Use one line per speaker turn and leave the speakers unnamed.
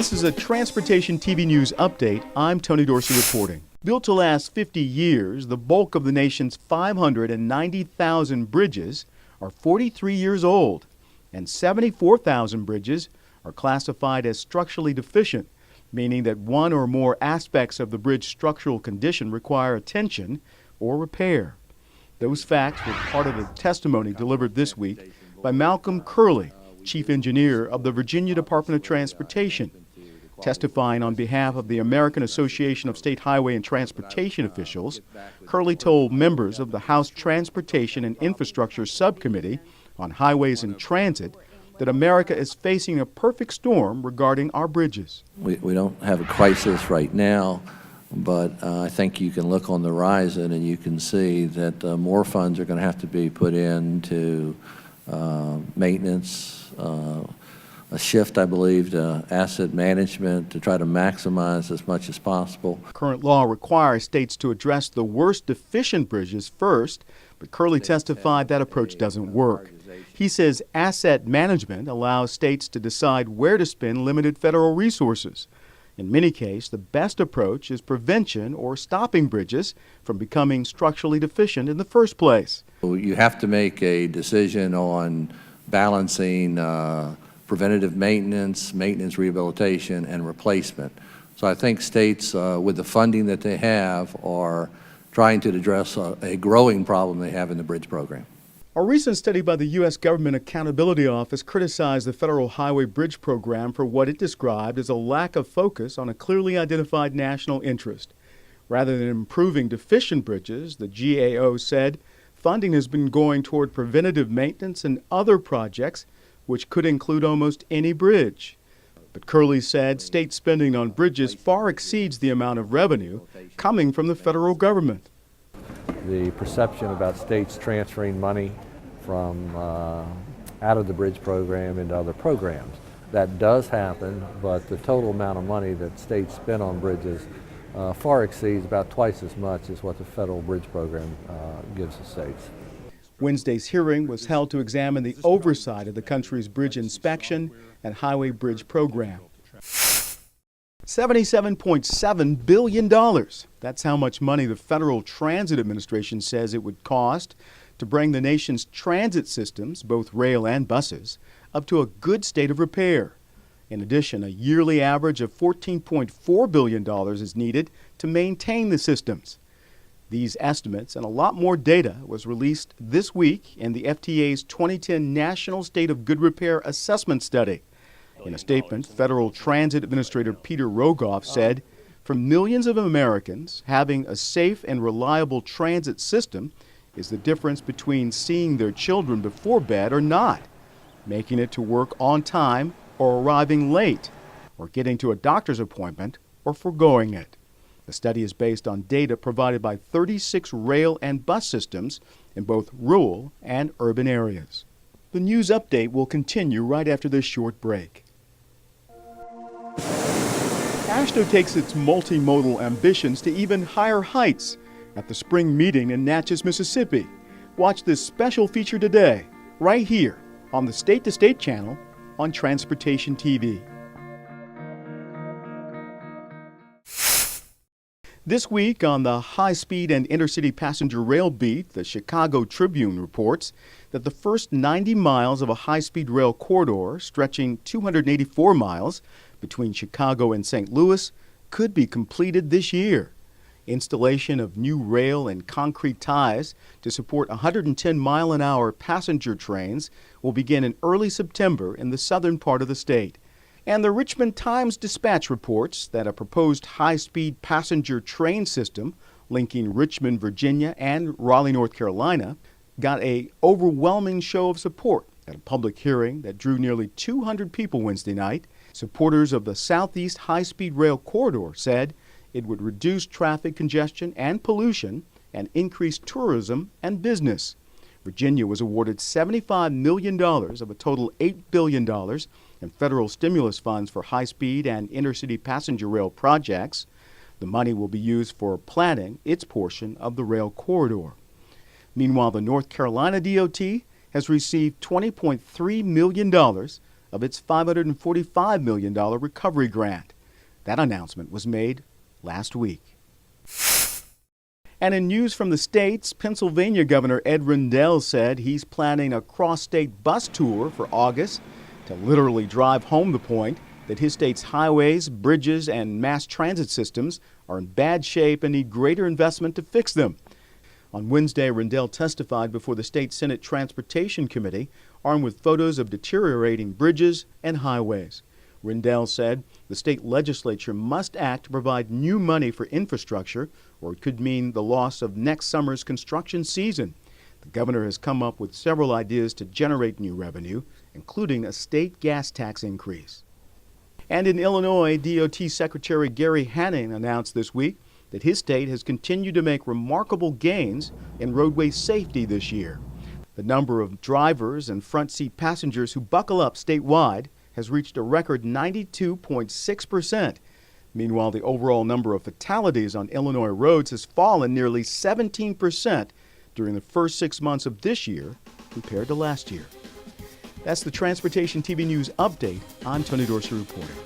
This is a Transportation TV News update. I'm Tony Dorsey reporting. Built to last 50 years, the bulk of the nation's 590,000 bridges are 43 years old, and 74,000 bridges are classified as structurally deficient, meaning that one or more aspects of the bridge's structural condition require attention or repair. Those facts were part of the testimony delivered this week by Malcolm Kerley, Chief Engineer of the Virginia Department of Transportation. Testifying on behalf of the American Association of State Highway and Transportation Officials, Kerley told members of the House Transportation and Infrastructure Subcommittee on Highways and Transit that America is facing a perfect storm regarding our bridges.
We don't have a crisis right now, but I think you can look on the horizon and you can see that more funds are going to have to be put into maintenance, a shift, I believe, to asset management to try to maximize as much as possible.
Current law requires states to address the worst deficient bridges first, but Kerley testified that approach doesn't work. He says asset management allows states to decide where to spend limited federal resources. In many cases, the best approach is prevention or stopping bridges from becoming structurally deficient in the first place.
You have to make a decision on balancing preventative maintenance, maintenance rehabilitation, and replacement. So I think states, with the funding that they have, are trying to address a growing problem they have in the bridge program.
A recent study by the U.S. Government Accountability Office criticized the Federal Highway Bridge Program for what it described as a lack of focus on a clearly identified national interest. Rather than improving deficient bridges, the GAO said funding has been going toward preventative maintenance and other projects, which could include almost any bridge. But Kerley said state spending on bridges far exceeds the amount of revenue coming from the federal government.
The perception about states transferring money from out of the bridge program into other programs. That does happen, but the total amount of money that states spend on bridges far exceeds about twice as much as what the federal bridge program gives the states.
Wednesday's hearing was held to examine the oversight of the country's bridge inspection and highway bridge program. $77.7 billion. That's how much money the Federal Transit Administration says it would cost to bring the nation's transit systems, both rail and buses, up to a good state of repair. In addition, a yearly average of $14.4 billion is needed to maintain the systems. These estimates and a lot more data was released this week in the FTA's 2010 National State of Good Repair Assessment Study. In a statement, Federal Transit Administrator Peter Rogoff said, "For millions of Americans, having a safe and reliable transit system is the difference between seeing their children before bed or not, making it to work on time or arriving late, or getting to a doctor's appointment or foregoing it." The study is based on data provided by 36 rail and bus systems in both rural and urban areas. The news update will continue right after this short break. AASHTO takes its multimodal ambitions to even higher heights at the spring meeting in Natchez, Mississippi. Watch this special feature today, right here on the State to State channel on Transportation TV. This week on the Highspeed and intercity passenger rail beat, the Chicago Tribune reports that the first 90 miles of a high-speed rail corridor stretching 284 miles between Chicago and St. Louis could be completed this year. Installation of new rail and concrete ties to support 110-mile-an-hour passenger trains will begin in early September in the southern part of the state. And the Richmond Times-Dispatch reports that a proposed high-speed passenger train system linking Richmond, Virginia and Raleigh, North Carolina got an overwhelming show of support at a public hearing that drew nearly 200 people Wednesday night. Supporters of the Southeast High-Speed Rail Corridor said it would reduce traffic congestion and pollution and increase tourism and business. Virginia was awarded $75 million of a total $8 billion in federal stimulus funds for high-speed and intercity passenger rail projects. The money will be used for planning its portion of the rail corridor. Meanwhile, the North Carolina DOT has received $20.3 million of its $545 million recovery grant. That announcement was made last week. And in news from the states, Pennsylvania Governor Ed Rendell said he's planning a cross-state bus tour for August to literally drive home the point that his state's highways, bridges, and mass transit systems are in bad shape and need greater investment to fix them. On Wednesday, Rendell testified before the state Senate Transportation Committee, armed with photos of deteriorating bridges and highways. Rendell said the state legislature must act to provide new money for infrastructure, or it could mean the loss of next summer's construction season. The governor has come up with several ideas to generate new revenue, including a state gas tax increase. And in Illinois, DOT Secretary Gary Hanning announced this week that his state has continued to make remarkable gains in roadway safety this year. The number of drivers and front seat passengers who buckle up statewide has reached a record 92.6%. Meanwhile, the overall number of fatalities on Illinois roads has fallen nearly 17% during the first 6 months of this year compared to last year. That's the Transportation TV News Update. I'm Tony Dorsey reporting.